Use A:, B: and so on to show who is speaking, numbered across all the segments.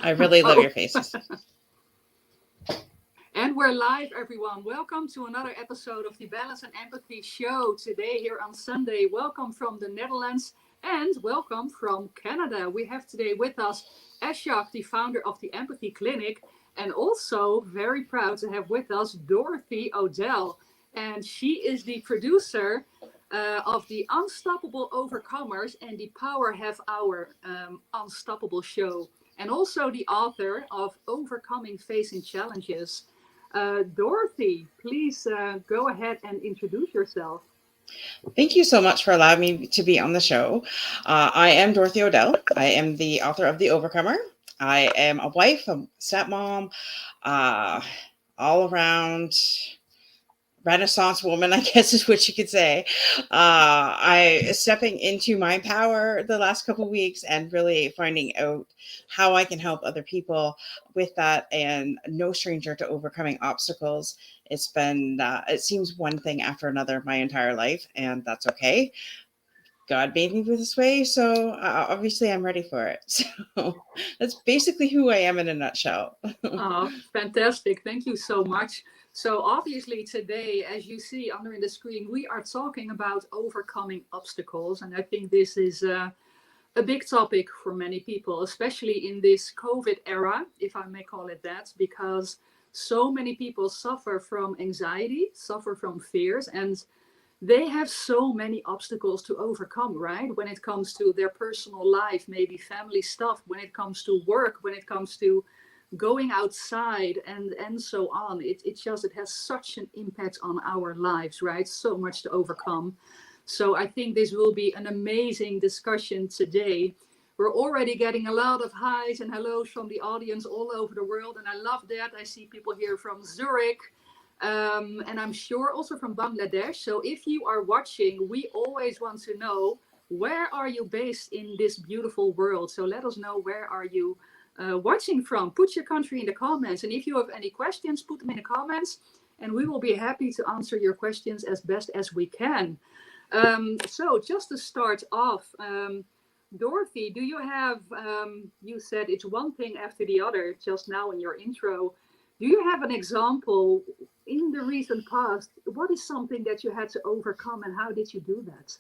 A: I really love
B: Oh,
A: your faces.
B: and we're live, everyone. Welcome to another episode of the Balance and Empathy Show today here on Sunday. Welcome from the Netherlands and welcome from Canada. We have today with us Ashok, the founder of the Empathy Clinic, and also very proud to have with us Dorothy Odell. And she is the producer of the Unstoppable Overcomers and the Power Have Our Unstoppable show, and also the author of Overcoming Facing Challenges. Dorothy, please go ahead and introduce yourself.
A: Thank you so much for allowing me to be on the show. I am Dorothy Odell. I am the author of The Overcomer. I am a wife, a stepmom, uh, all around Renaissance woman, I guess is what you could say. I stepping into my power the last couple of weeks and really finding out how I can help other people with that, and no stranger to overcoming obstacles. It's been it seems one thing after another my entire life, and that's okay. God made me this way, so obviously I'm ready for it. So that's basically who I am in a nutshell.
B: Fantastic. Thank you so much. So, obviously, today, as you see under in the screen, we are talking about overcoming obstacles. And I think this is a big topic for many people, especially in this COVID era, if I may call it that, because so many people suffer from anxiety, suffer from fears, and they have so many obstacles to overcome, right? When it comes to their personal life, maybe family stuff, when it comes to work, when it comes to going outside and so on. It has such an impact on our lives, right? So much to overcome. So I think this will be an amazing discussion today. We're already getting a lot of highs and hellos from the audience all over the world, and I love that. I see people here from Zurich, and I'm sure also from Bangladesh. So if you are watching, we always want to know, where are you based in this beautiful world? So let us know, where are you watching from? Put your country in the comments, and if you have any questions, put them in the comments, and we will be happy to answer your questions as best as we can. So just to start off, Dorothy, do you have, you said it's one thing after the other just now in your intro. Do you have an example in the recent past? What is something that you had to overcome, and how did you do that?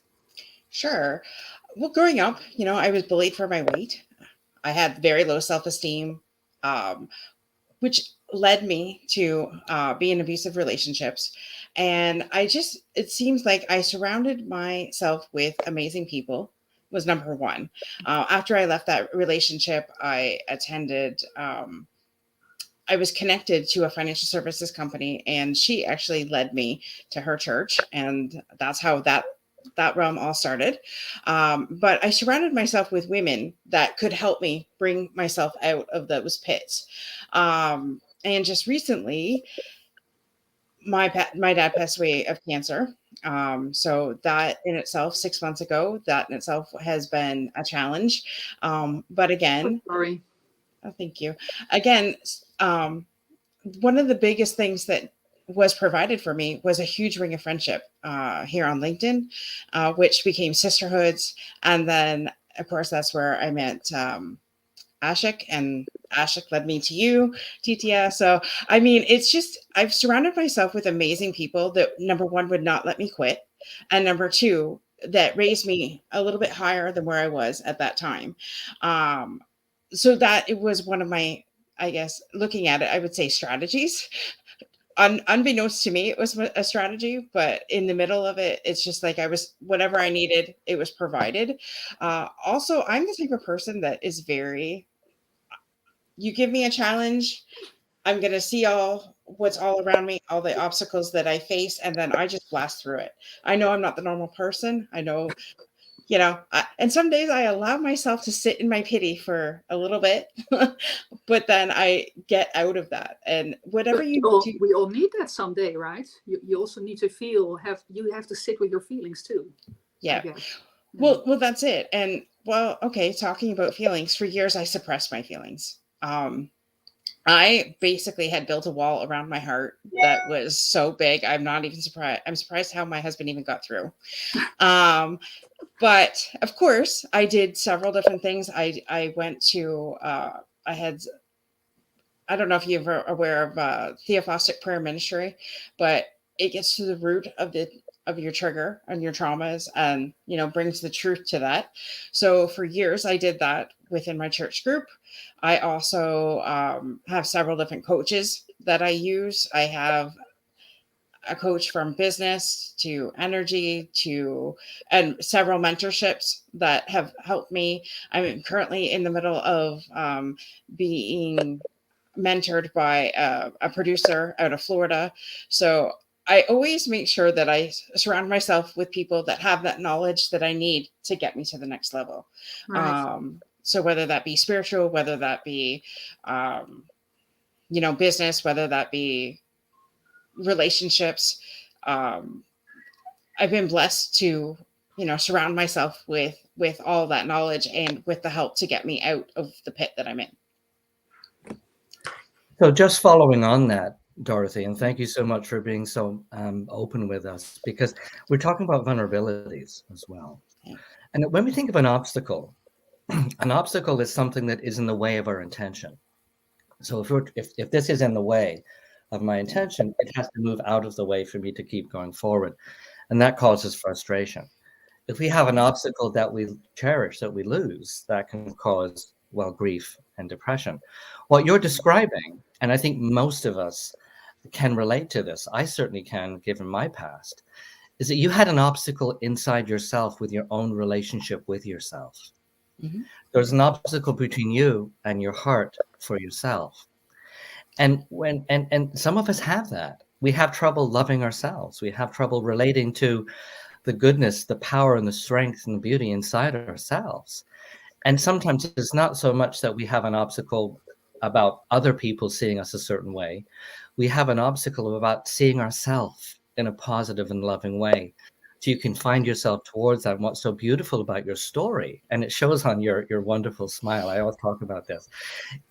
A: Sure. Well, growing up, I was bullied for my weight. I had very low self esteem, um, which led me to be in abusive relationships. And it seems like I surrounded myself with amazing people, was number one. After I left that relationship, I was connected to a financial services company, and she actually led me to her church, and that's how that realm all started. But I surrounded myself with women that could help me bring myself out of those pits. And just recently, my dad passed away of cancer. So that in itself, 6 months ago, that in itself has been a challenge. But
B: So
A: again,
B: sorry.
A: oh, thank you. Again, um, one of the biggest things that was provided for me was a huge ring of friendship here on LinkedIn, which became sisterhoods. And then, of course, that's where I met Ashik, and Ashik led me to you, Titia. So, I mean, it's just, I've surrounded myself with amazing people that, number one, would not let me quit. And number two, that raised me a little bit higher than where I was at that time. Um, so that it was one of my, I guess, looking at it, I would say strategies. Unbeknownst to me, it was a strategy, but in the middle of it, it's just like I was, whatever I needed, it was provided. Also, I'm the type of person that is very, you give me a challenge, I'm going to see all what's all around me, all the obstacles that I face, and then I just blast through it. I know I'm not the normal person. I know, and some days I allow myself to sit in my pity for a little bit, but then I get out of that. And whatever
B: But
A: you do,
B: we all need that someday, right? You also need to feel, you have to sit with your feelings too, I
A: yeah.
B: guess. Yeah.
A: Well, that's it. And well, okay, talking about feelings, for years I suppressed my feelings. I basically had built a wall around my heart that was so big. I'm not even surprised. I'm surprised how my husband even got through. Um, but of course, I did several different things. I went to I don't know if you're aware of theoplastic prayer ministry, but it gets to the root of your trigger and your traumas, and brings the truth to that. So for years I did that within my church group. I also have several different coaches that I use. I have a coach from business to energy to, and several mentorships that have helped me. I'm currently in the middle of being mentored by a producer out of Florida. So I always make sure that I surround myself with people that have that knowledge that I need to get me to the next level.
B: Right.
A: So whether that be spiritual, whether that be, business, whether that be relationships, um, I've been blessed to, surround myself with all that knowledge and with the help to get me out of the pit that I'm in.
C: So just following on that, Dorothy, and thank you so much for being so open with us, because we're talking about vulnerabilities as well.
A: Yeah.
C: And when we think of an obstacle is something that is in the way of our intention. So if this is in the way of my intention, it has to move out of the way for me to keep going forward. And that causes frustration. If we have an obstacle that we cherish, that we lose, that can cause, well, grief and depression. What you're describing, and I think most of us can relate to this, I certainly can, given my past, is that you had an obstacle inside yourself with your own relationship with yourself.
A: Mm-hmm.
C: There's an obstacle between you and your heart for yourself. And some of us have that. We have trouble loving ourselves. We have trouble relating to the goodness, the power, and the strength and the beauty inside ourselves. And sometimes it's not so much that we have an obstacle about other people seeing us a certain way. We have an obstacle about seeing ourselves in a positive and loving way. So you can find yourself towards that. And what's so beautiful about your story, and it shows on your wonderful smile, I always talk about this,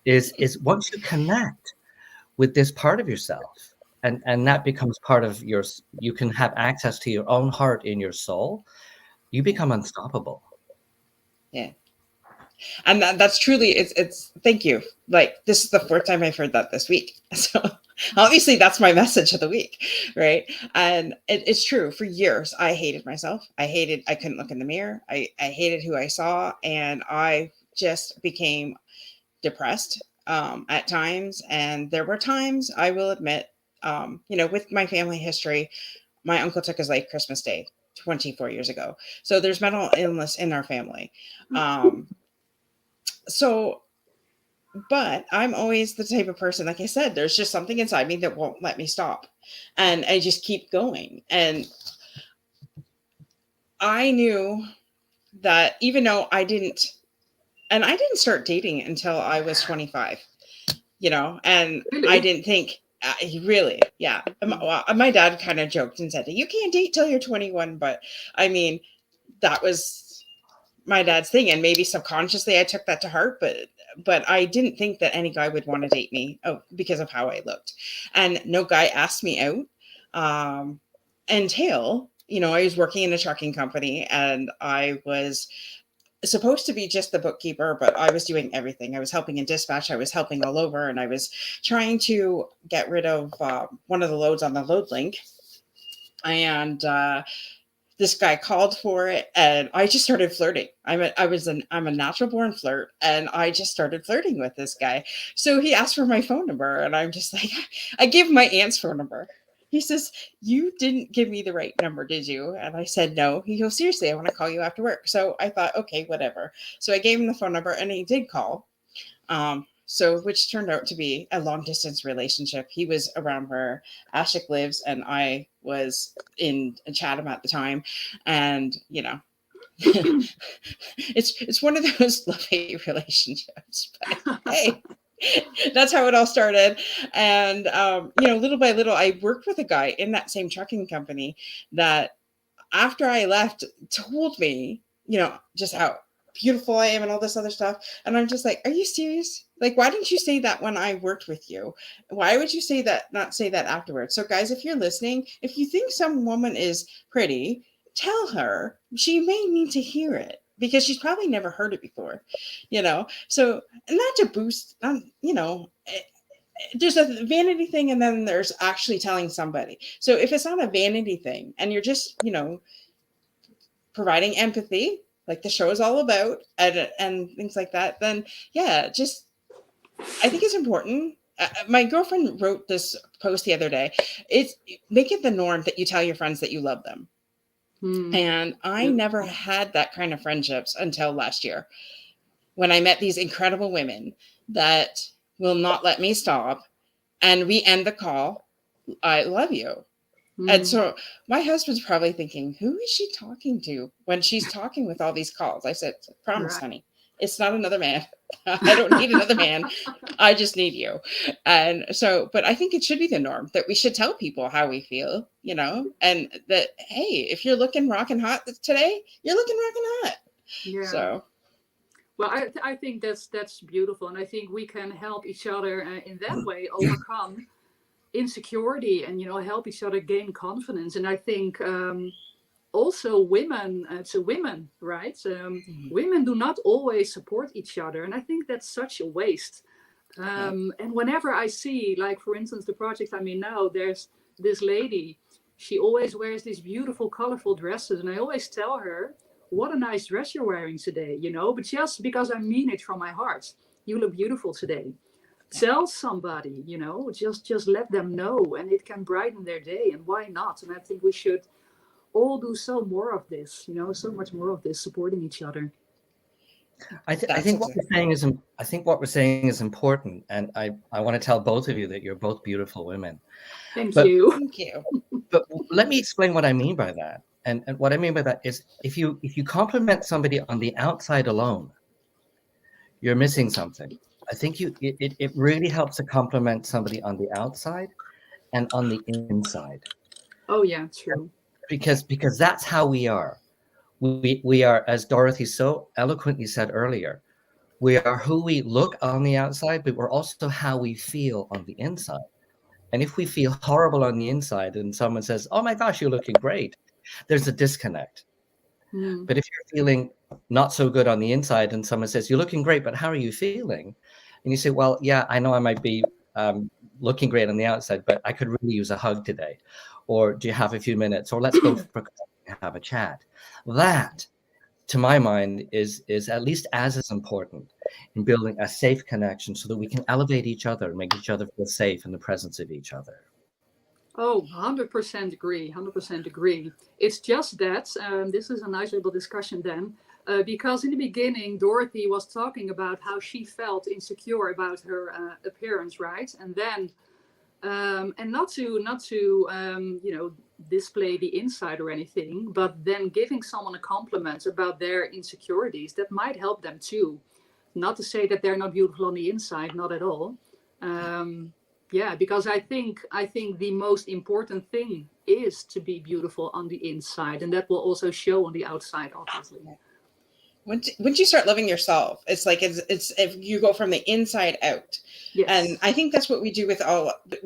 C: is once you connect with this part of yourself, and that becomes part of you can have access to your own heart in your soul, you become unstoppable.
A: Yeah. And that's truly, it's thank you. Like, this is the fourth time I've heard that this week. So obviously that's my message of the week, right? And it's true. For years I hated myself. I couldn't look in the mirror. I hated who I saw, and I just became depressed at times. And there were times, I will admit, with my family history, my uncle took his life Christmas Day 24 years ago. So there's mental illness in our family. So, but I'm always the type of person, like I said, there's just something inside me that won't let me stop. And I just keep going. And I knew that even though I didn't start dating until I was 25, and
B: Really?
A: I didn't think, really, yeah. My dad kind of joked and said, you can't date till you're 21. But I mean, that was my dad's thing. And maybe subconsciously I took that to heart, but I didn't think that any guy would want to date me because of how I looked. And no guy asked me out until, I was working in a trucking company, and I was supposed to be just the bookkeeper, but I was doing everything. I was helping in dispatch. I was helping all over, and I was trying to get rid of one of the loads on the load link. And this guy called for it, and I just started flirting. I'm a natural born flirt, and I just started flirting with this guy. So he asked for my phone number, and I'm just like, I give my aunt's phone number. He says, you didn't give me the right number, did you? And I said, no. He goes, seriously, I want to call you after work. So I thought, okay, whatever. So I gave him the phone number, and he did call. Which turned out to be a long distance relationship. He was around where Ashik lives, and I was in Chatham at the time. And, it's one of those love-hate relationships. But hey, that's how it all started. And, little by little, I worked with a guy in that same trucking company that, after I left, told me, just how beautiful I am and all this other stuff. And I'm just like, are you serious? Like, why didn't you say that when I worked with you? Why would you not say that afterwards? So guys, if you're listening, if you think some woman is pretty, tell her. She may need to hear it, because she's probably never heard it before, So, and not to boost, there's a vanity thing and then there's actually telling somebody. So if it's not a vanity thing and you're just, providing empathy, like the show is all about, and things like that, then yeah, just I think it's important. My girlfriend wrote this post the other day. It's make it the norm that you tell your friends that you love them. And I never had that kind of friendships until last year when I met these incredible women that will not let me stop. And we end the call. I love you. And so my husband's probably thinking, who is she talking to when she's talking with all these calls? I said, promise,
B: Right.
A: honey, it's not another man. I don't need another man. I just need you. And so, but I think it should be the norm that we should tell people how we feel, and that, hey, if you're looking rocking hot today, you're looking rocking hot.
B: Yeah.
A: So.
B: Well, I think that's beautiful. And I think we can help each other in that way overcome insecurity and, help each other gain confidence. And I think also women, women, right? Women do not always support each other. And I think that's such a waste. And whenever I see, like, for instance, the project I'm in now, there's this lady, she always wears these beautiful, colorful dresses. And I always tell her, what a nice dress you're wearing today, but just because I mean it from my heart, you look beautiful today. Tell somebody, just let them know, and it can brighten their day. And why not? And I think we should all do so more of this, so much more of this, supporting each other.
C: I think what we're saying is, I think what we're saying is important, and I want to tell both of you that you're both beautiful women.
B: Thank you.
A: Thank you.
C: But let me explain what I mean by that. And what I mean by that is, if you compliment somebody on the outside alone, you're missing something. I think it really helps to compliment somebody on the outside and on the inside.
B: Oh yeah, true.
C: Because that's how we are. We are, as Dorothy so eloquently said earlier, we are who we look on the outside, but we're also how we feel on the inside. And if we feel horrible on the inside and someone says, oh my gosh, you're looking great, there's a disconnect. But if you're feeling not so good on the inside and someone says, you're looking great, but how are you feeling? And you say, well, yeah, I know I might be looking great on the outside, but I could really use a hug today. Or do you have a few minutes? Or let's go for have a chat. That, to my mind, is at least as important in building a safe connection so that we can elevate each other and make each other feel safe in the presence of each other.
B: Oh, 100% agree. 100% agree. It's just that this is a nice little discussion then, because in the beginning, Dorothy was talking about how she felt insecure about her appearance, right? And then, and not to display the inside or anything, but then giving someone a compliment about their insecurities that might help them too. Not to say that they're not beautiful on the inside, not at all. Yeah, because I think the most important thing is to be beautiful on the inside, and that will also show on the outside, obviously.
A: Once you start loving yourself, it's like it's if you go from the inside out.
B: Yes.
A: And I think that's what we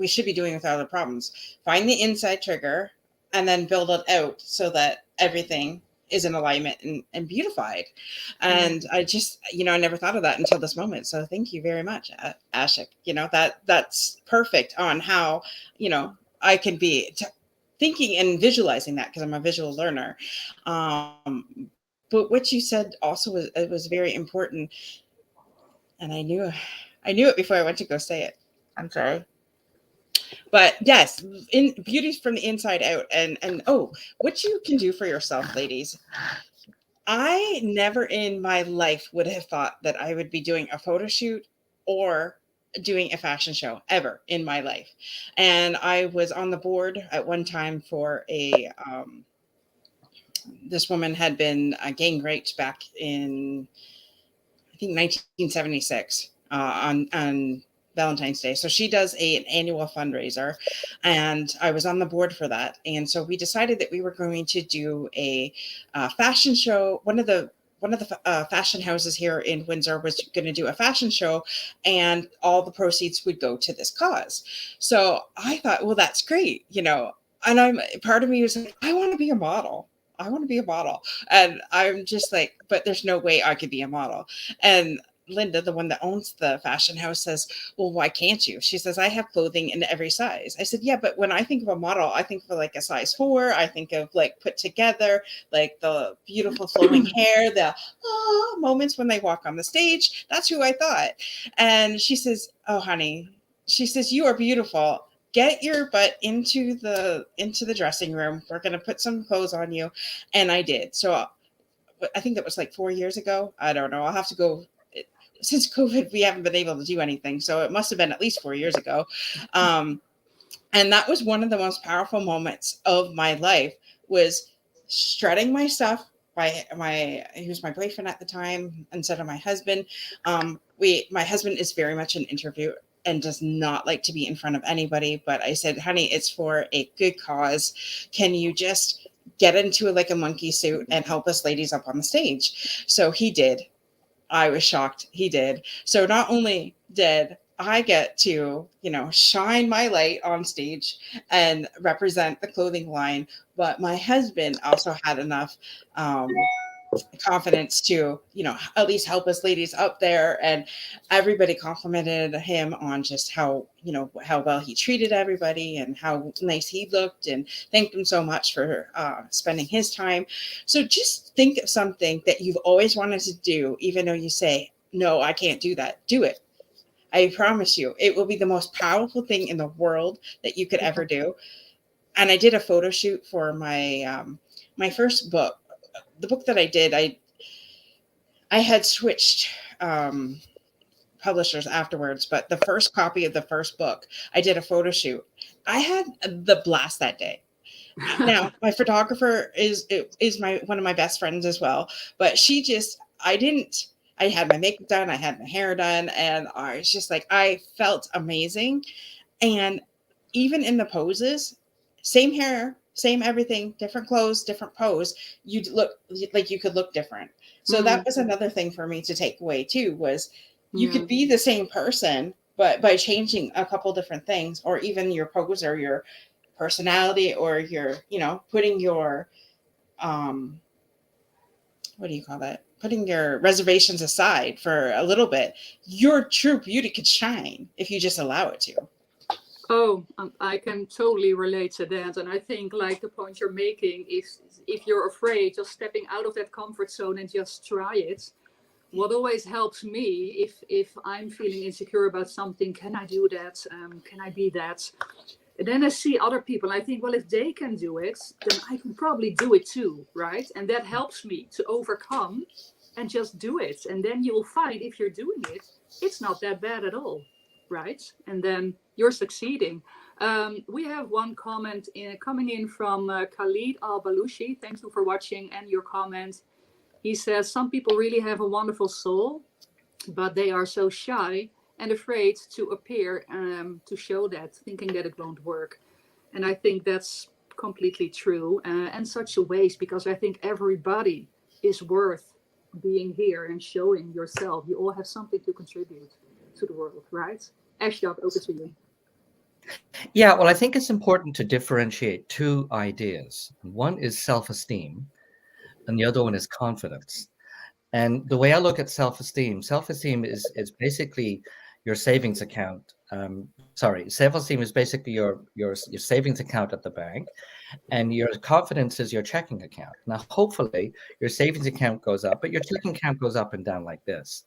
A: should be doing with all the problems. Find the inside trigger and then build it out so that everything is in alignment and beautified. And I just, I never thought of that until this moment. So thank you very much, Ashik. That's perfect on how, I can be thinking and visualizing that because I'm a visual learner. But what you said also was very important. And I knew it before I went to go say it. I'm sorry. But yes, beauty's from the inside out. And what you can do for yourself, ladies. I never in my life would have thought that I would be doing a photo shoot or doing a fashion show ever in my life. And I was on the board at one time for this woman had been gang raped back in, I think, 1976 on Valentine's Day. So she does an annual fundraiser, and I was on the board for that. And so we decided that we were going to do a fashion show. One of the fashion houses here in Windsor was going to do a fashion show, and all the proceeds would go to this cause. So I thought, well, that's great, And part of me was like, I want to be a model. I want to be a model. And I'm just like, but there's no way I could be a model. And Linda, the one that owns the fashion house, says, well, why can't you? She says, I have clothing in every size. I said, yeah, but when I think of a model, I think of like a size 4. I think of like put together, like the beautiful flowing hair, the moments when they walk on the stage. That's who I thought. And she says, oh, honey, she says, you are beautiful. Get your butt into the dressing room. We're going to put some clothes on you. And I did. So I think that was like 4 years ago. I don't know. I'll have to go. Since COVID, we haven't been able to do anything. So it must have been at least 4 years ago. And that was one of the most powerful moments of my life, was strutting my stuff. He was my boyfriend at the time instead of my husband. My husband is very much an introvert and does not like to be in front of anybody. But I said, honey, it's for a good cause. Can you just get into like a monkey suit and help us ladies up on the stage? So he did. I was shocked. He did. So not only did I get to, shine my light on stage and represent the clothing line, but my husband also had enough confidence to, at least help us ladies up there. And everybody complimented him on just how well he treated everybody and how nice he looked, and thanked him so much for spending his time. So just think of something that you've always wanted to do, even though you say, no, I can't do that. Do it. I promise you, it will be the most powerful thing in the world that you could ever do. And I did a photo shoot for my first book. The book that I did, I had switched publishers afterwards, but the first copy of the first book, I did a photo shoot. I had the blast that day. Now, my photographer is one of my best friends as well, but I had my makeup done, I had my hair done, and I was just like, I felt amazing. And even in the poses, same hair, same everything, different clothes, different pose, you'd look like you could look different. So that was another thing for me to take away too, was you could be the same person, but by changing a couple different things, or even your pose or your personality, or your, putting your, what do you call that? Putting your reservations aside for a little bit, your true beauty could shine if you just allow it to.
B: Oh, I can totally relate to that. And I think like the point you're making is, if you're afraid, just stepping out of that comfort zone and just try it. What always helps me, if I'm feeling insecure about something, can I do that? Can I be that? And then I see other people, and I think, well, if they can do it, then I can probably do it too, right? And that helps me to overcome and just do it. And then you'll find, if you're doing it, it's not that bad at all, right? And then you're succeeding. We have one comment coming in from Khalid Al-Balushi. Thank you for watching and your comment. He says, some people really have a wonderful soul, but they are so shy and afraid to appear, to show that, thinking that it won't work. And I think that's completely true, and such a waste, because I think everybody is worth being here and showing yourself. You all have something to contribute to the world, right? Ashdod, over to you.
C: Yeah, well, I think it's important to differentiate two ideas. One is self-esteem, and the other one is confidence. And the way I look at self-esteem is basically your savings account. Self-esteem is basically your savings account at the bank, and your confidence is your checking account. Now, hopefully, your savings account goes up, but your checking account goes up and down like this.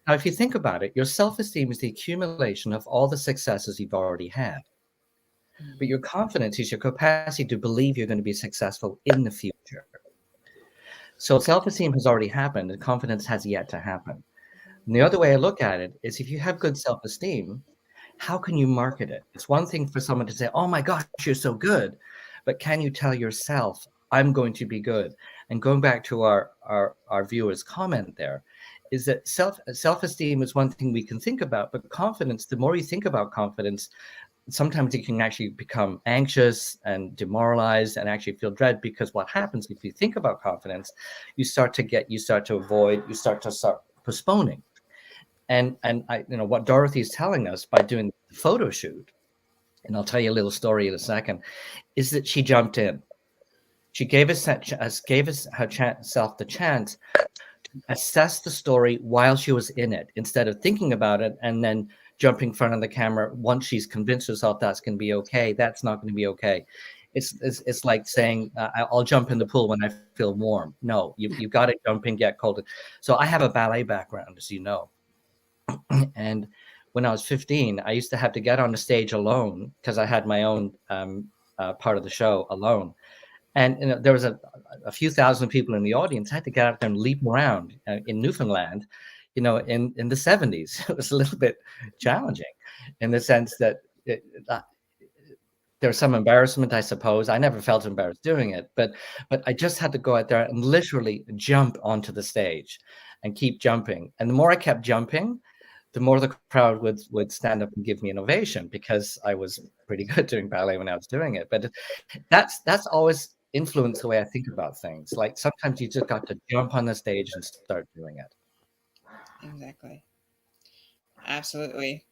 C: Now, if you think about it, your self-esteem is the accumulation of all the successes you've already had. But your confidence is your capacity to believe you're going to be successful in the future. So self-esteem has already happened, and confidence has yet to happen. And the other way I look at it is, if you have good self-esteem, how can you market it? It's one thing for someone to say, oh my gosh, you're so good. But can you tell yourself, I'm going to be good? And going back to our viewer's comment there, is that self-esteem is one thing we can think about, but confidence, the more you think about confidence, sometimes you can actually become anxious and demoralized and actually feel dread, because what happens if you think about confidence, you start to avoid, you start postponing. And I, what Dorothy is telling us by doing the photo shoot, and I'll tell you a little story in a second, is that she jumped in. She gave herself the chance to assess the story while she was in it, instead of thinking about it and then jumping in front of the camera once she's convinced herself that's going to be okay. That's not going to be okay. It's like saying, I'll jump in the pool when I feel warm. No, you've got to jump in, get cold. So I have a ballet background, as you know. And when I was 15, I used to have to get on the stage alone because I had my own part of the show alone. And there was a few thousand people in the audience. I had to get out there and leap around in Newfoundland, in the 70s. It was a little bit challenging in the sense that there was some embarrassment, I suppose. I never felt embarrassed doing it, but I just had to go out there and literally jump onto the stage and keep jumping. And the more I kept jumping, the more the crowd would stand up and give me an ovation, because I was pretty good doing ballet when I was doing it. But that's always influenced the way I think about things. Like sometimes you just got to jump on the stage and start doing it.
A: Exactly. Absolutely.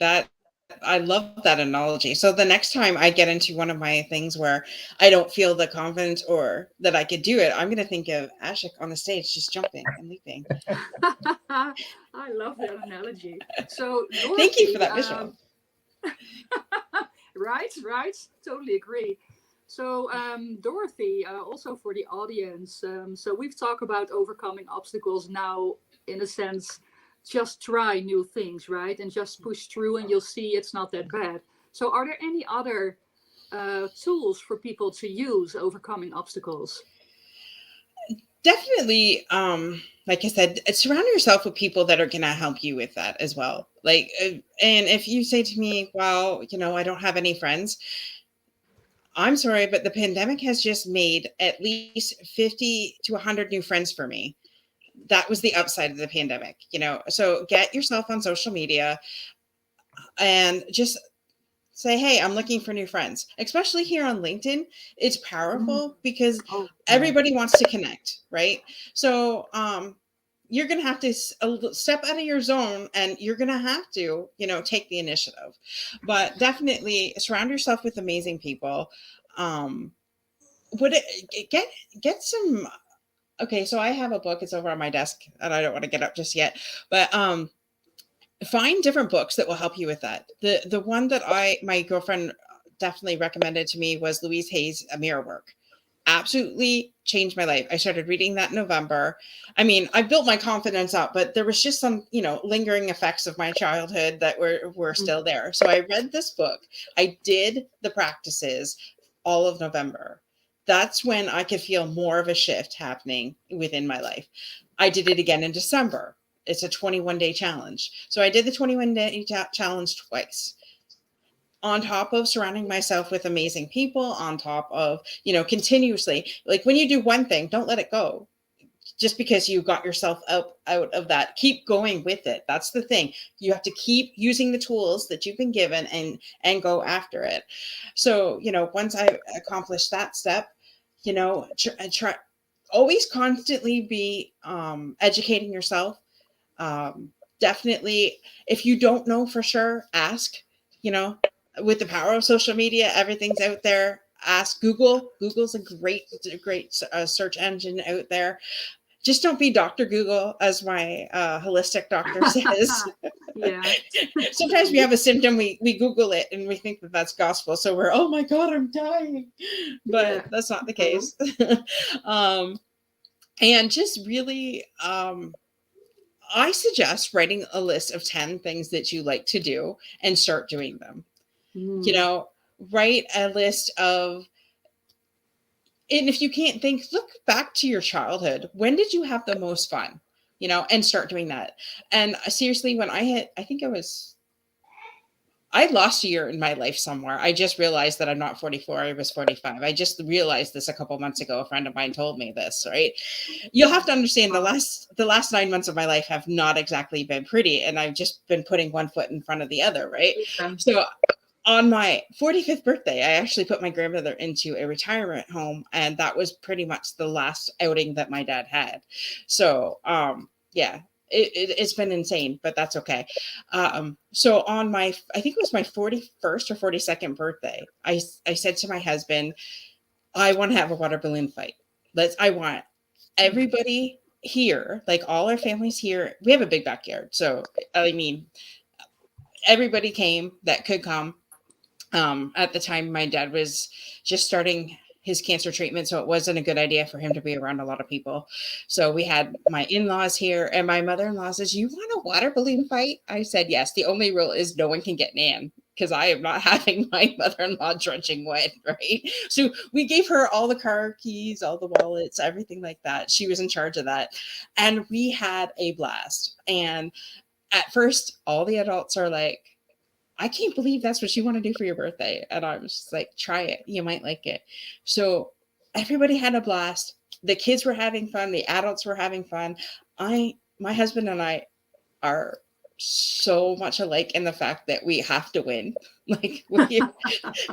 A: I love that analogy. So the next time I get into one of my things where I don't feel the confidence or that I could do it, I'm going to think of Ashik on the stage, just jumping and leaping.
B: I love that analogy. So Dorothy,
A: Thank you for that visual.
B: Right. Totally agree. So Dorothy, also for the audience, so we've talked about overcoming obstacles. Now, in a sense, just try new things, right? And just push through and you'll see it's not that bad. So are there any other tools for people to use overcoming obstacles?
A: Definitely, like I said, surround yourself with people that are going to help you with that as well. Like, and if you say to me, well, I don't have any friends, I'm sorry, but the pandemic has just made at least 50 to 100 new friends for me. That was the upside of the pandemic, So get yourself on social media and just say, hey, I'm looking for new friends, especially here on LinkedIn. It's powerful because everybody wants to connect, right? So you're going to have to step out of your zone, and you're going to have to, take the initiative. But definitely surround yourself with amazing people. Get some. Okay, so I have a book. It's over on my desk, and I don't want to get up just yet. But find different books that will help you with that. The one that my girlfriend definitely recommended to me was Louise Hay's Mirror Work. Absolutely changed my life. I started reading that in November. I mean, I built my confidence up, but there was just some, lingering effects of my childhood that were still there. So I read this book. I did the practices all of November. That's when I could feel more of a shift happening within my life. I did it again in December. It's a 21-day challenge. So I did the 21-day challenge twice. On top of surrounding myself with amazing people, on top of, continuously, like when you do one thing, don't let it go. Just because you got yourself out of that, keep going with it. That's the thing. You have to keep using the tools that you've been given and go after it. So, once I accomplished that step, try always constantly be educating yourself. Definitely, if you don't know for sure, ask. With the power of social media, everything's out there. Ask Google. Google's a great search engine out there. Just don't be Dr. Google, as my holistic doctor says.
B: Yeah.
A: Sometimes we have a symptom, we Google it, and we think that that's gospel. So we're, oh my God, I'm dying. But that's not the case. And just really, I suggest writing a list of 10 things that you like to do and start doing them. Write a list of, and if you can't think, look back to your childhood. When did you have the most fun? And start doing that. And seriously, when I lost a year in my life somewhere. I just realized that I'm not 44. I was 45. I just realized this a couple months ago. A friend of mine told me this, right? You'll have to understand the last 9 months of my life have not exactly been pretty. And I've just been putting one foot in front of the other, right?
B: Yeah.
A: So on my 45th birthday, I actually put my grandmother into a retirement home. And that was pretty much the last outing that my dad had. So, yeah. It's been insane, but that's okay. So on I think it was my 41st or 42nd birthday, I said to my husband, I want to have a water balloon fight. I want everybody here, like all our families here. We have a big backyard. So, I mean, everybody came that could come. At the time, my dad was just starting his cancer treatment, so it wasn't a good idea for him to be around a lot of people. So we had my in-laws here, and my mother-in-law says, "You want a water balloon fight?" I said, "Yes. The only rule is no one can get Nan, because I am not having my mother-in-law drenching wet." Right. So we gave her all the car keys, all the wallets, everything like that. She was in charge of that, and we had a blast. And at first, all the adults are like, "I can't believe that's what you want to do for your birthday." And I was just like, "Try it. You might like it." So everybody had a blast. The kids were having fun. The adults were having fun. My husband and I are so much alike in the fact that we have to win. Like,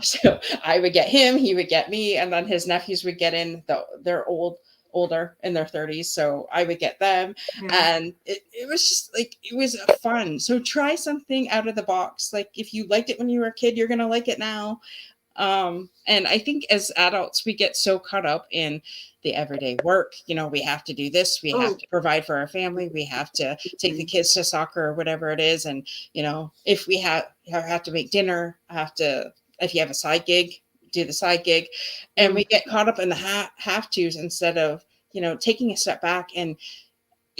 A: so I would get him, he would get me, and then his nephews would get in. They're older in their 30s, so I would get them.
B: Yeah.
A: And it was just like, it was fun. So try something out of the box. Like, if you liked it when you were a kid, you're gonna like it now. And I think as adults, we get so caught up in the everyday work. We have to do this, we have to provide for our family, we have to take the kids to soccer or whatever it is. And if we have to make dinner, if you have a side gig, do the side gig. And we get caught up in the have tos, instead of taking a step back and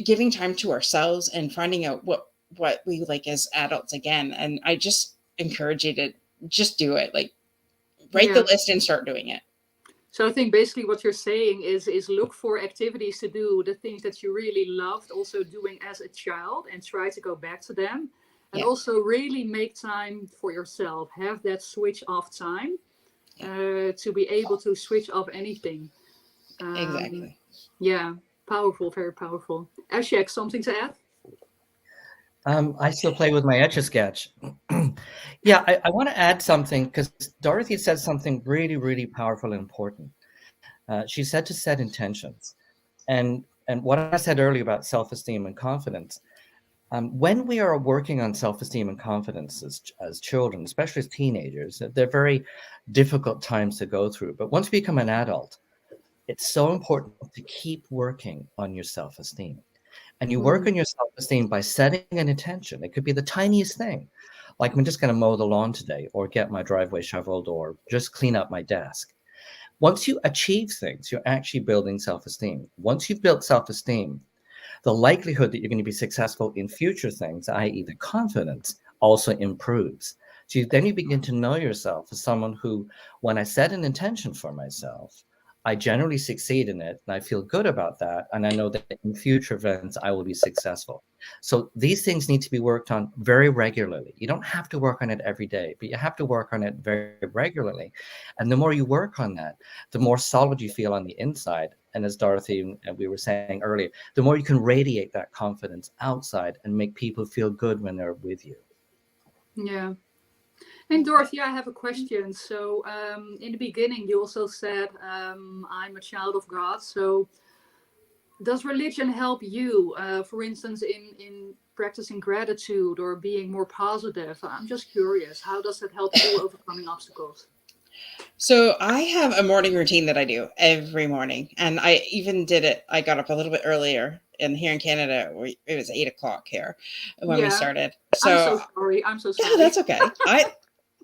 A: giving time to ourselves and finding out what we like as adults again. And I just encourage you to just do it. Like, write the list and start doing it.
B: So I think basically what you're saying is look for activities to do, the things that you really loved also doing as a child, and try to go back to them. And also really make time for yourself. Have that switch off time to be able to switch off anything.
A: Exactly.
B: Yeah, powerful, very powerful. Ashek, something to add?
C: I still play with my Etch-a-Sketch. Yeah, I want to add something, because Dorothy said something really, really powerful and important. She said to set intentions. And what I said earlier about self-esteem and confidence, when we are working on self-esteem and confidence as children, especially as teenagers, they're very difficult times to go through. But once you become an adult, it's so important to keep working on your self-esteem. And you work on your self-esteem by setting an intention. It could be the tiniest thing, like, I'm just going to mow the lawn today, or get my driveway shoveled, or just clean up my desk. Once you achieve things, you're actually building self-esteem. Once you've built self-esteem, the likelihood that you're going to be successful in future things, i.e. the confidence, also improves. So then you begin to know yourself as someone who, when I set an intention for myself, I generally succeed in it, and I feel good about that. And I know that in future events, I will be successful. So these things need to be worked on very regularly. You don't have to work on it every day, but you have to work on it very regularly. And the more you work on that, the more solid you feel on the inside. And as Dorothy and we were saying earlier, the more you can radiate that confidence outside and make people feel good when they're with you.
B: Yeah. And Dorothy, I have a question. So in the beginning, you also said, I'm a child of God. So does religion help you, for instance, in practicing gratitude or being more positive? I'm just curious. How does that help you overcoming obstacles?
A: So I have a morning routine that I do every morning. And I even did it. I got up a little bit earlier. And here in Canada, it was 8 o'clock here when we started.
B: I'm
A: So
B: so sorry. I'm so
A: yeah,
B: sorry.
A: that's okay.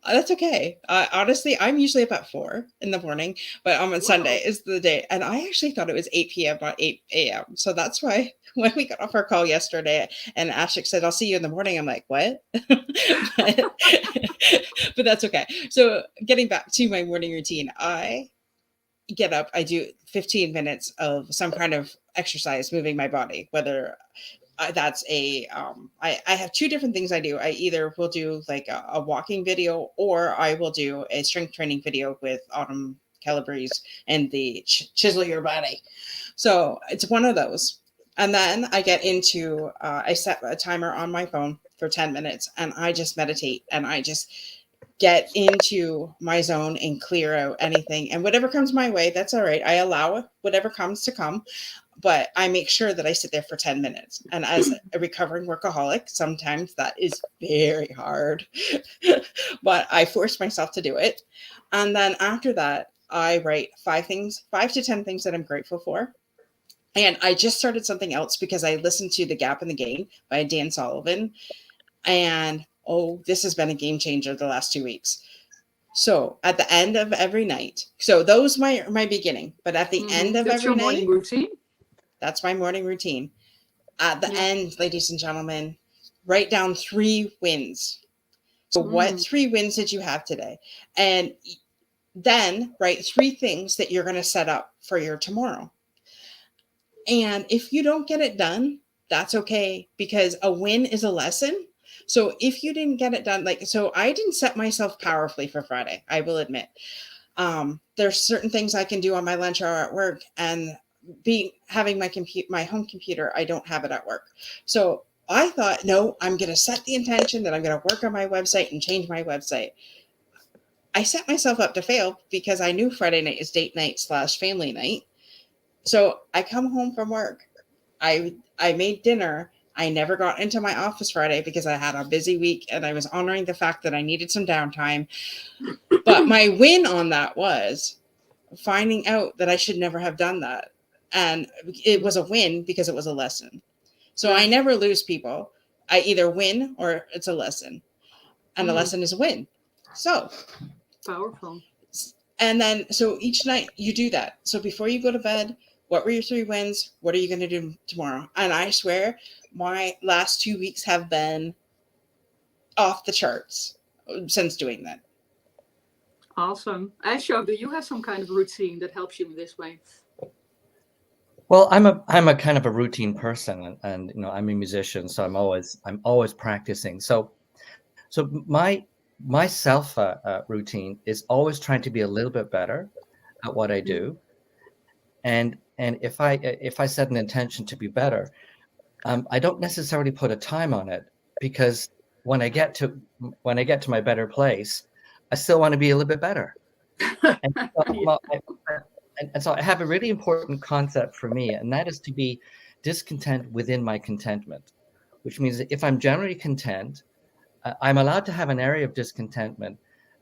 A: That's okay. Honestly, I'm usually up at 4 in the morning, but on Sunday is the day. And I actually thought it was 8 p.m., not 8 a.m. So that's why when we got off our call yesterday and Ashik said, "I'll see you in the morning," I'm like, "What?" but, but that's okay. So getting back to my morning routine, I get up, I do 15 minutes of some kind of exercise, moving my body, whether that's I have two different things I do. I either will do like a walking video, or I will do a strength training video with Autumn Calabrese and the Chisel Your Body. So it's one of those. And then I get into, I set a timer on my phone for 10 minutes and I just meditate and I just get into my zone and clear out anything. And whatever comes my way, that's all right. I allow whatever comes to come. But I make sure that I sit there for 10 minutes. And as a recovering workaholic, sometimes that is very hard, but I force myself to do it. And then after that, I write 5 to 10 things that I'm grateful for. And I just started something else because I listened to The Gap in the Gain by Dan Sullivan. And oh, this has been a game changer the last 2 weeks. So at the end of every night, so those my beginning, but at the end of
B: That's
A: every
B: your morning
A: night,
B: routine.
A: that's my morning routine. At the
B: Yeah.
A: end, ladies and gentlemen, write down 3 wins. So what 3 wins did you have today? And then write 3 things that you're going to set up for your tomorrow. And if you don't get it done, that's okay, because a win is a lesson. So if you didn't get it done, like, so I didn't set myself powerfully for Friday, I will admit. There's certain things I can do on my lunch hour at work, and having my home computer, I don't have it at work. So I thought, no, I'm going to set the intention that I'm going to work on my website and change my website. I set myself up to fail because I knew Friday night is date night / family night. So I come home from work. I made dinner. I never got into my office Friday because I had a busy week and I was honoring the fact that I needed some downtime. But my win on that was finding out that I should never have done that. And it was a win because it was a lesson. So I never lose, people. I either win or it's a lesson. And the lesson is a win. So
B: powerful.
A: And then, so each night you do that. So before you go to bed, what were your 3 wins? What are you going to do tomorrow? And I swear my last 2 weeks have been off the charts since doing that.
B: Awesome. Ashok, do you have some kind of routine that helps you in this way?
C: Well, I'm a kind of a routine person, and you know, I'm a musician, so I'm always practicing. So my self routine is always trying to be a little bit better at what I do, and if I set an intention to be better, I don't necessarily put a time on it, because when I get to my better place, I still want to be a little bit better. And so I have a really important concept for me, and that is to be discontent within my contentment, which means that if I'm generally content, I'm allowed to have an area of discontentment,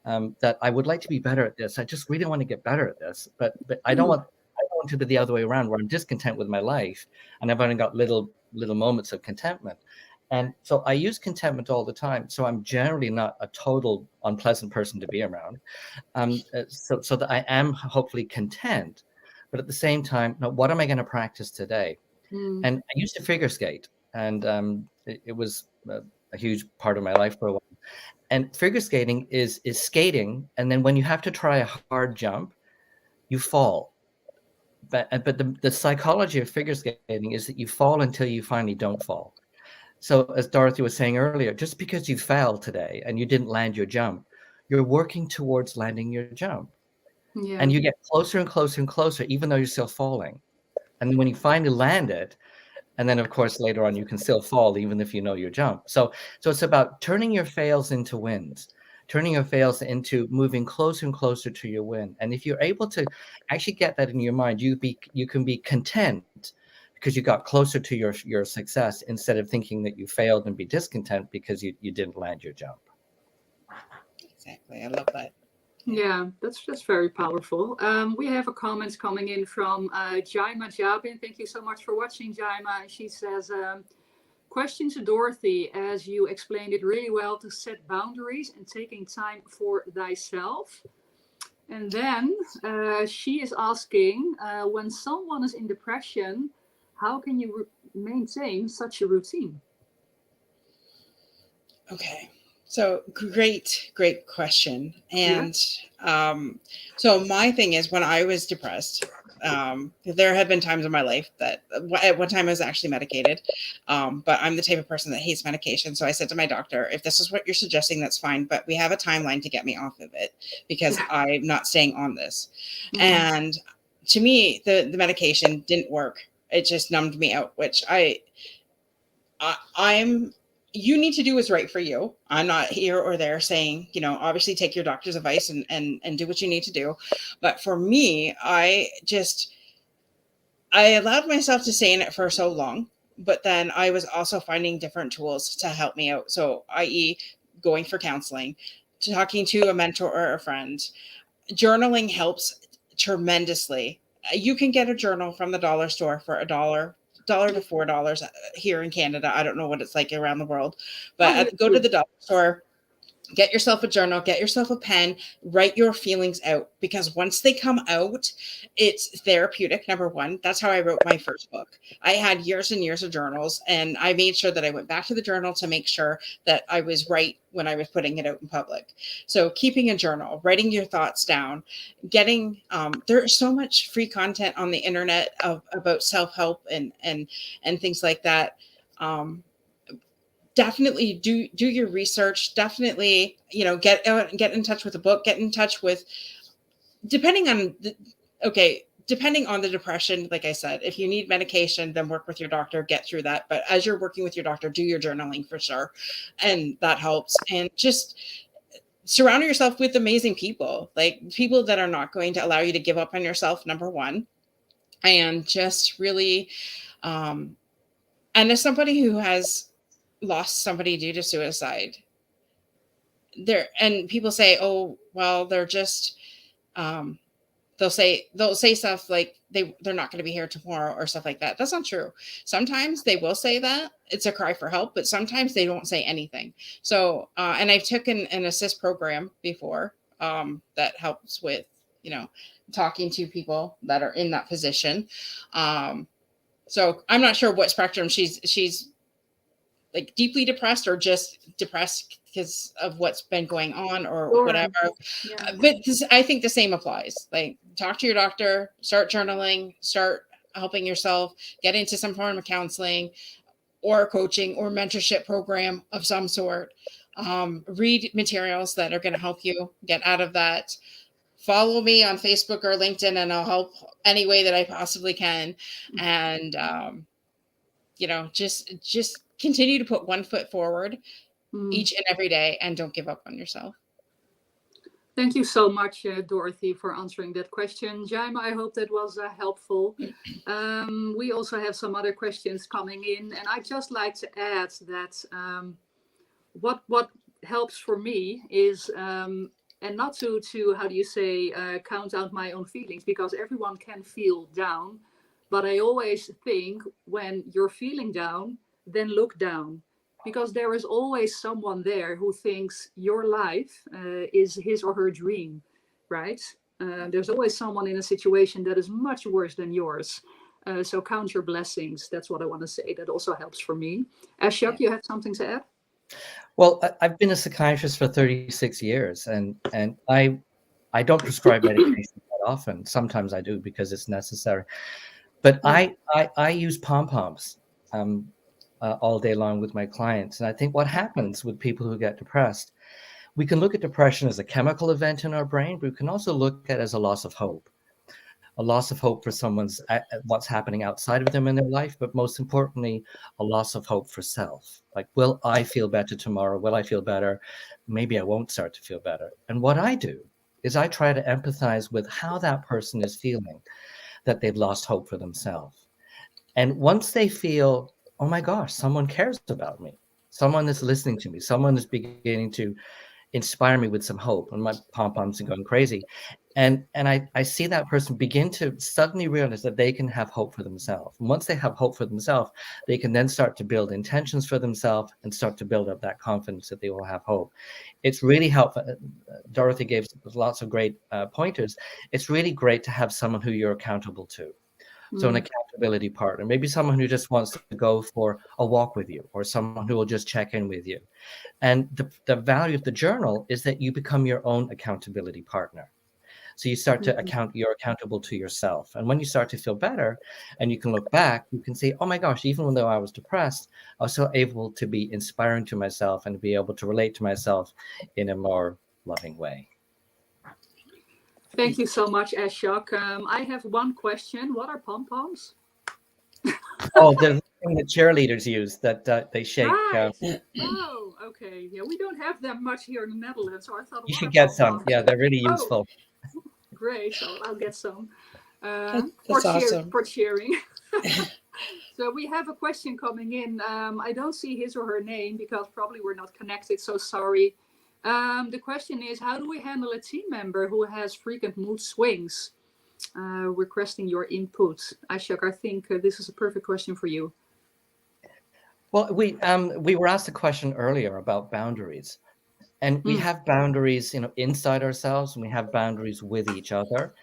C: that I would like to be better at this. I just really want to get better at this, but I don't want to be the other way around, where I'm discontent with my life and I've only got little moments of contentment. And so I use contentment all the time. So I'm generally not a total unpleasant person to be around. So that I am hopefully content, but at the same time, now, what am I going to practice today? And I used to figure skate, and it was a huge part of my life for a while. And figure skating is skating, and then when you have to try a hard jump, you fall. But the psychology of figure skating is that you fall until you finally don't fall. So as Dorothy was saying earlier, just because you fell today and you didn't land your jump, you're working towards landing your jump.
B: Yeah.
C: And you get closer and closer and closer, even though you're still falling. And then when you finally land it, and then of course later on you can still fall even if you know your jump. So it's about turning your fails into wins, turning your fails into moving closer and closer to your win. And if you're able to actually get that in your mind, you can be content because you got closer to your success, instead of thinking that you failed and be discontent because you didn't land your jump.
A: Exactly. I love that.
B: Yeah, that's very powerful. We have a comment coming in from Jaima Jabin. Thank you so much for watching, Jaima. And she says, question to Dorothy, as you explained it really well, to set boundaries and taking time for thyself. And then she is asking, when someone is in depression, how can you maintain such a routine?
A: Okay. So great question. And so my thing is, when I was depressed, there had been times in my life that at one time I was actually medicated. But I'm the type of person that hates medication. So I said to my doctor, if this is what you're suggesting, that's fine. But we have a timeline to get me off of it, because I'm not staying on this. And to me, the medication didn't work. It just numbed me out, which I'm you need to do what's right for you. I'm not here or there saying, obviously take your doctor's advice and do what you need to do. But for me, I allowed myself to stay in it for so long, but then I was also finding different tools to help me out. So, i.e., going for counseling, talking to a mentor or a friend. Journaling helps tremendously. You can get a journal from the dollar store for $1 to $4 here in Canada. I don't know what it's like around the world, but
B: Oh,
A: go to the dollar store, get yourself a journal, get yourself a pen, write your feelings out, because once they come out, it's therapeutic. Number one, that's how I wrote my first book. I had years and years of journals, and I made sure that I went back to the journal to make sure that I was right when I was putting it out in public. So keeping a journal, writing your thoughts down, getting there's so much free content on the internet about self-help and things like that. Definitely do your research. Definitely, get in touch with a book, get in touch with, depending on depending on the depression. Like I said, if you need medication, then work with your doctor, get through that. But as you're working with your doctor, do your journaling for sure, and that helps. And just surround yourself with amazing people, like people that are not going to allow you to give up on yourself, number one. And just really, and as somebody who has lost somebody due to suicide, there, and people say, oh well, they're just they'll say stuff like they're not going to be here tomorrow or stuff like that. That's not true. Sometimes they will say that it's a cry for help, but sometimes they don't say anything. So and I've taken an assist program before, that helps with, talking to people that are in that position. So I'm not sure what spectrum she's like, deeply depressed or just depressed because of what's been going on or
B: sure.
A: whatever.
B: Yeah.
A: But I think the same applies. Like, talk to your doctor, start journaling, start helping yourself, get into some form of counseling or coaching or mentorship program of some sort. Read materials that are going to help you get out of that. Follow me on Facebook or LinkedIn, and I'll help any way that I possibly can. And just continue to put one foot forward each and every day, and don't give up on yourself.
B: Thank you so much, Dorothy, for answering that question. Jaima, I hope that was helpful. We also have some other questions coming in, and I'd just like to add that what helps for me is, and not to how do you say, count out my own feelings, because everyone can feel down. But I always think, when you're feeling down, then look down, because there is always someone there who thinks your life is his or her dream, right? There's always someone in a situation that is much worse than yours. So count your blessings. That's what I want to say. That also helps for me. Ashok, you have something to add?
C: Well, I've been a psychiatrist for 36 years, and I don't prescribe medication that often. Sometimes I do because it's necessary. But I use pom-poms all day long with my clients. And I think what happens with people who get depressed, we can look at depression as a chemical event in our brain, but we can also look at it as a loss of hope. A loss of hope for someone's what's happening outside of them in their life, but most importantly, a loss of hope for self. Like, will I feel better tomorrow? Will I feel better? Maybe I won't start to feel better. And what I do is I try to empathize with how that person is feeling, that they've lost hope for themselves. And once they feel, oh my gosh, someone cares about me, someone is listening to me, someone is beginning to inspire me with some hope, and my pom-poms are going crazy. And I see that person begin to suddenly realize that they can have hope for themselves. And once they have hope for themselves, they can then start to build intentions for themselves and start to build up that confidence that they will have hope. It's really helpful. Dorothy gave lots of great pointers. It's really great to have someone who you're accountable to. So an accountability partner, maybe someone who just wants to go for a walk with you, or someone who will just check in with you. And the value of the journal is that you become your own accountability partner. So you start to you're accountable to yourself. And when you start to feel better and you can look back, you can say, oh my gosh, even though I was depressed, I was still able to be inspiring to myself and to be able to relate to myself in a more loving way.
B: Thank you so much, Ashok. I have one question. What are pom-poms?
C: Oh, the thing that cheerleaders use that they shake.
B: Right. Oh, okay. Yeah, we don't have them much here in the Netherlands, so I thought,
C: You
B: what
C: should
B: are
C: get some.
B: pom-poms?
C: Yeah, they're really useful.
B: Great. So I'll get some
A: That's awesome.
B: for cheering. So we have a question coming in. I don't see his or her name because probably we're not connected, so sorry. The question is, how do we handle a team member who has frequent mood swings? requesting your input. Ashok, I think this is a perfect question for you.
C: Well, we were asked a question earlier about boundaries, and we have boundaries, inside ourselves, and we have boundaries with each other,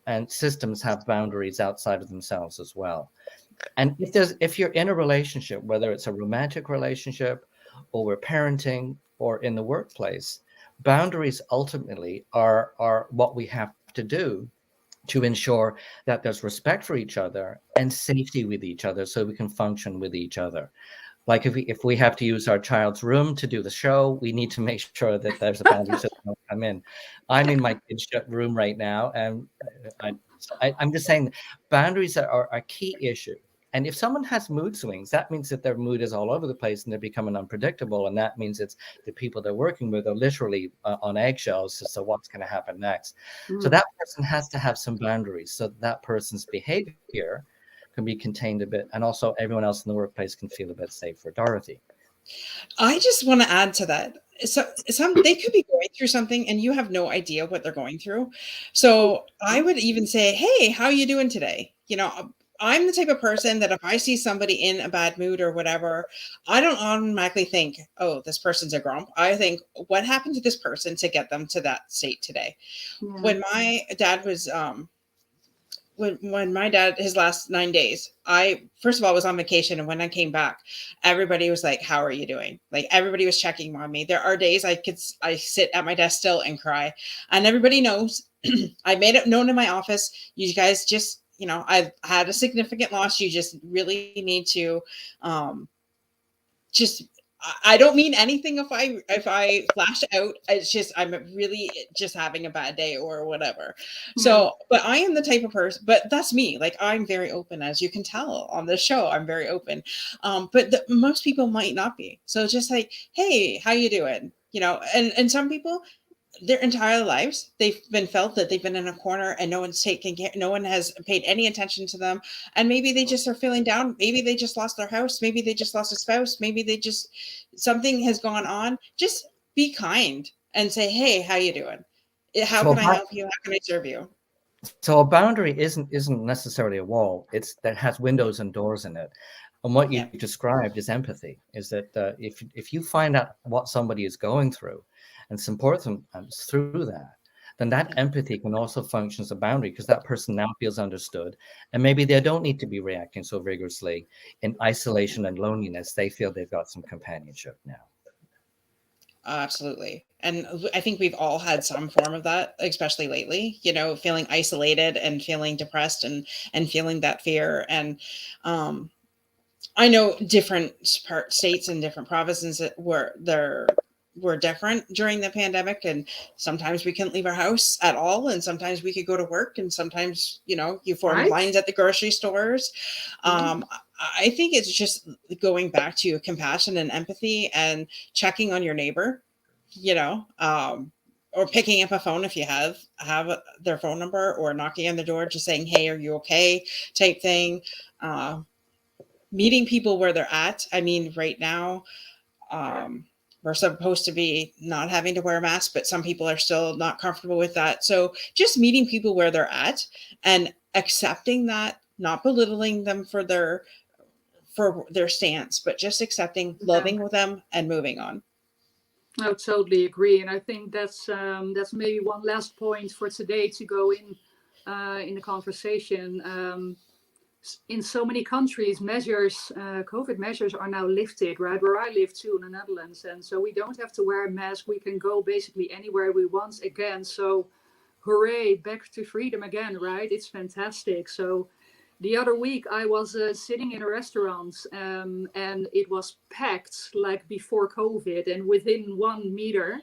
C: and systems have boundaries outside of themselves as well. And if you're in a relationship, whether it's a romantic relationship, or we're parenting, or in the workplace, boundaries ultimately are what we have to do to ensure that there's respect for each other and safety with each other, so we can function with each other. Like if we have to use our child's room to do the show, we need to make sure that there's a boundary so they don't come in. I'm in my kid's room right now, and I'm just saying boundaries are a key issue. And if someone has mood swings, that means that their mood is all over the place and they're becoming unpredictable. And that means it's the people they're working with are literally on eggshells as to what's going to happen next. So that person has to have some boundaries so that person's behavior can be contained a bit, and also everyone else in the workplace can feel a bit safer. Dorothy.
A: I just want to add to that. So they could be going through something and you have no idea what they're going through. So I would even say, hey, how you doing today? I'm the type of person that if I see somebody in a bad mood or whatever, I don't automatically think, oh, this person's a grump. I think, what happened to this person to get them to that state today? Yeah. When my dad was when my dad, his last 9 days, I first of all was on vacation, and when I came back, everybody was like, how are you doing? Like, everybody was checking on me. There are days I sit at my desk still and cry, and everybody knows. I made it known in my office, you guys just, I've had a significant loss. You just really need to just, I don't mean anything if I flash out. It's just, I'm really just having a bad day or whatever. So, but I am the type of person, but that's me. Like, I'm very open, as you can tell on this show. I'm very open. But most people might not be. So just like, hey, how you doing? And some people, their entire lives, they've been felt that they've been in a corner and no one's taken care, no one has paid any attention to them. And maybe they just are feeling down. Maybe they just lost their house. Maybe they just lost a spouse. Maybe something has gone on. Just be kind and say, hey, how you doing? How can I help you? How can I serve you?
C: So a boundary isn't necessarily a wall. That has windows and doors in it. And what you described is empathy. Is that if you find out what somebody is going through and support them through that, then that empathy can also function as a boundary, because that person now feels understood, and maybe they don't need to be reacting so vigorously in isolation and loneliness. They feel they've got some companionship now.
A: Absolutely. And I think we've all had some form of that, especially lately, feeling isolated and feeling depressed and feeling that fear. And I know different states and different provinces that were different during the pandemic, and sometimes we couldn't leave our house at all, and sometimes we could go to work, and sometimes you form lines at the grocery stores. I think it's just going back to compassion and empathy and checking on your neighbor, or picking up a phone if you have their phone number, or knocking on the door, just saying, hey, are you okay, type thing. Meeting people where they're at. I mean, right now, we're supposed to be not having to wear a mask, but some people are still not comfortable with that. So just meeting people where they're at and accepting that, not belittling them for their stance, but just accepting, loving with them, and moving on.
B: I totally agree. And I think that's maybe one last point for today to go in the conversation. In so many countries, COVID measures are now lifted, right? Where I live too, in the Netherlands. And so we don't have to wear a mask. We can go basically anywhere we want again. So hooray, back to freedom again, right? It's fantastic. So the other week I was sitting in a restaurant and it was packed like before COVID. And within 1 meter,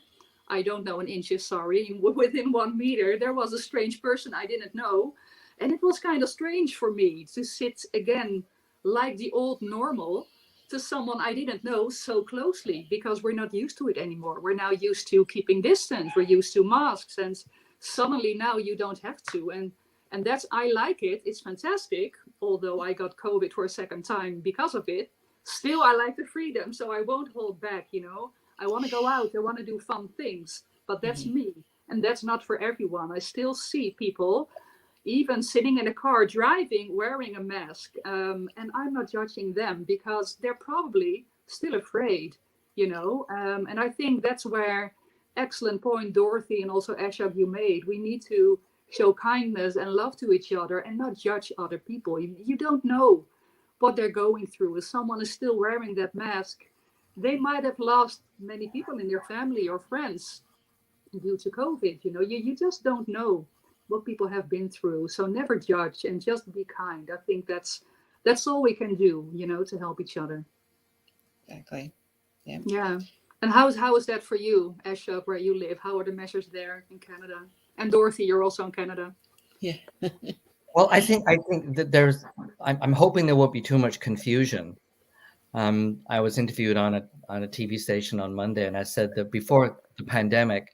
B: I don't know in inches, sorry, within 1 meter, there was a strange person I didn't know. And it was kind of strange for me to sit again like the old normal to someone I didn't know so closely, because we're not used to it anymore. We're now used to keeping distance. We're used to masks, and suddenly now you don't have to. And that's, I like it. It's fantastic. Although I got COVID for a second time because of it, still I like the freedom. So I won't hold back, I want to go out. I want to do fun things, but that's me. And that's not for everyone. I still see people even sitting in a car driving wearing a mask. And I'm not judging them because they're probably still afraid, and I think that's where, excellent point, Dorothy, and also Ashok, you made. We need to show kindness and love to each other and not judge other people. You don't know what they're going through. If someone is still wearing that mask, they might have lost many people in their family or friends due to COVID. You just don't know what people have been through. So never judge and just be kind. I think that's all we can do, to help each other.
A: Exactly. Yeah.
B: Yeah. And how is that for you, Ashok, where you live? How are the measures there in Canada? And Dorothy, you're also in Canada.
A: Yeah.
C: Well, I think that I'm hoping there won't be too much confusion. I was interviewed on a TV station on Monday, and I said that before the pandemic,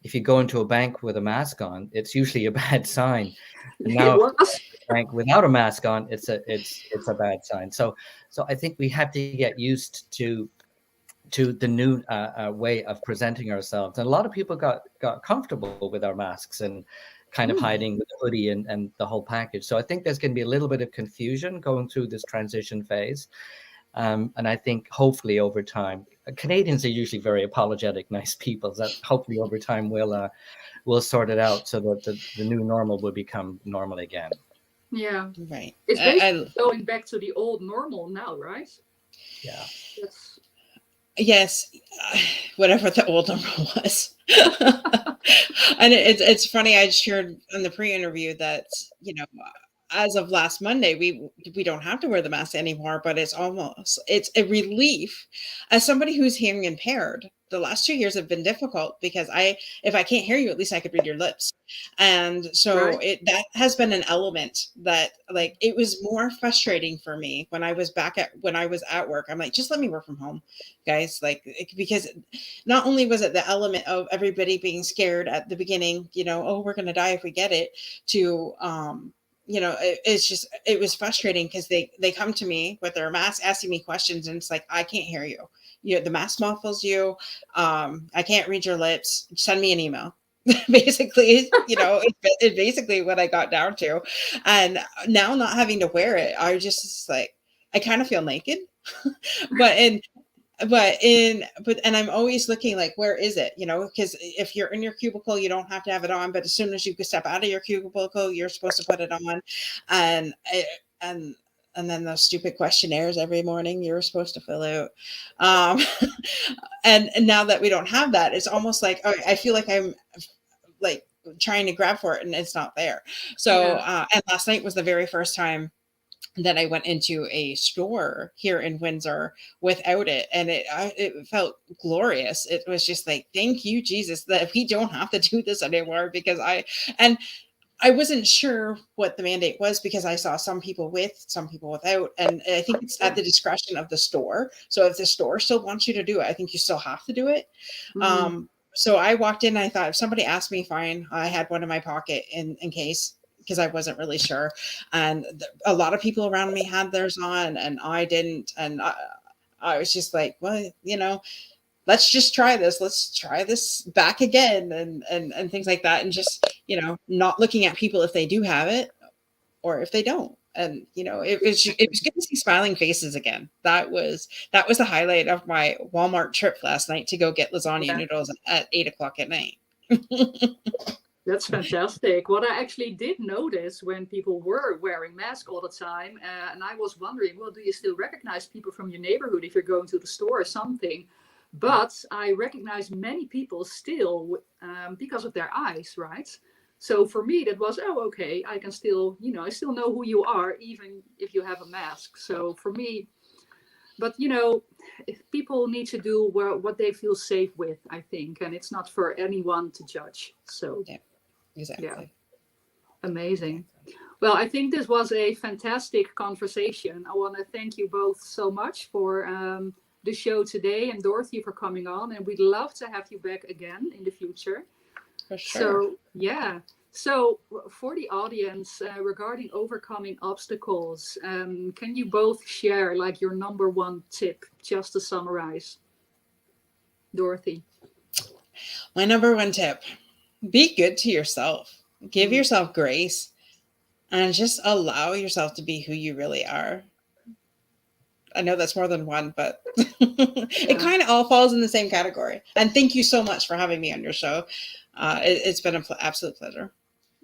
C: if you go into a bank with a mask on, it's usually a bad sign. And now,
B: It was.
C: bank without a mask on, it's a bad sign. So I think we have to get used to the new way of presenting ourselves. And a lot of people got comfortable with our masks and kind of hiding with the hoodie and the whole package. So I think there's going to be a little bit of confusion going through this transition phase. And I think hopefully over time, Canadians are usually very apologetic, nice people. That hopefully over time we'll sort it out so that the new normal will become normal again.
B: Yeah.
A: Right.
B: It's basically going back to the old normal now, right?
C: Yeah.
A: Yes, whatever the old number was. And it's funny. I shared in the pre-interview that as of last Monday, we don't have to wear the mask anymore. But it's a relief. As somebody who's hearing impaired, the last 2 years have been difficult because if I can't hear you, at least I could read your lips, and so
B: Right.
A: that has been an element that, like, it was more frustrating for me when I was at work. I'm like, just let me work from home, guys, like, because not only was it the element of everybody being scared at the beginning, oh, we're gonna die if we get it, to it was frustrating because they come to me with their mask asking me questions, and it's like, I can't hear you. The mask muffles you. I can't read your lips. Send me an email. Basically, it's basically what I got down to. And now, not having to wear it, I just like, I kind of feel naked. but and I'm always looking like, where is it? Because if you're in your cubicle, you don't have to have it on, but as soon as you step out of your cubicle, you're supposed to put it on. And and and then those stupid questionnaires every morning you're supposed to fill out. um and now that we don't have that, it's almost like, I feel like I'm like trying to grab for it and it's not there. So and last night was the very first time that I went into a store here in Windsor without it, and it felt glorious. It was just like, thank you, Jesus, that we don't have to do this anymore. Because I wasn't sure what the mandate was, because I saw some people with, some people without, and I think it's at the discretion of the store. So if the store still wants you to do it, I think you still have to do it. So I walked in, and I thought, if somebody asked me, fine. I had one in my pocket in case, because I wasn't really sure. And a lot of people around me had theirs on and I didn't. And I was just like, well, let's just try this. Let's try this back again, and things like that. And just, not looking at people if they do have it or if they don't. And, it was good to see smiling faces again. That was the highlight of my Walmart trip last night, to go get lasagna noodles at 8:00 at night.
B: That's fantastic. What I actually did notice when people were wearing masks all the time, and I was wondering, well, do you still recognize people from your neighborhood if you're going to the store or something? But I recognize many people still because of their eyes, right? So for me, that was, oh, okay, I can still, I still know who you are, even if you have a mask. So for me, but if people need to do what they feel safe with, I think, and it's not for anyone to judge. So
A: yeah, exactly.
B: Yeah. Amazing. Well, I think this was a fantastic conversation. I want to thank you both so much for the show today, and Dorothy for coming on. And we'd love to have you back again in the future.
A: For sure.
B: So, yeah. So for the audience, regarding overcoming obstacles, can you both share like your number one tip, just to summarize? Dorothy.
A: My number one tip: be good to yourself. Give yourself grace. and just allow yourself to be who you really are. I know that's more than one, but it
B: Yeah.
A: kind of all falls in the same category. And thank you so much for having me on your show. It's been an absolute pleasure.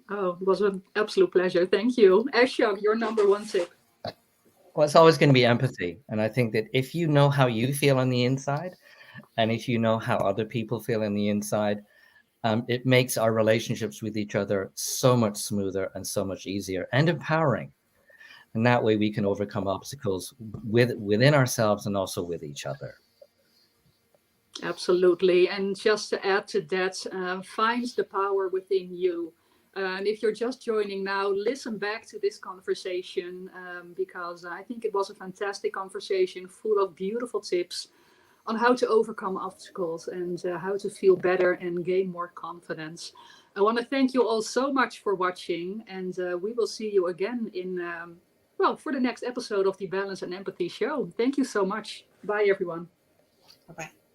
B: Oh, it was an absolute pleasure. Thank you. Ashok, your number one tip.
C: Well, it's always going to be empathy. And I think that if you know how you feel on the inside, and if you know how other people feel on the inside, it makes our relationships with each other so much smoother and so much easier and empowering. And that way we can overcome obstacles within ourselves and also with each other.
B: Absolutely. And just to add to that, find the power within you. And if you're just joining now, listen back to this conversation because I think it was a fantastic conversation full of beautiful tips on how to overcome obstacles and how to feel better and gain more confidence. I want to thank you all so much for watching, and we will see you again in, for the next episode of the Balance and Empathy Show. Thank you so much. Bye, everyone.
A: Bye bye.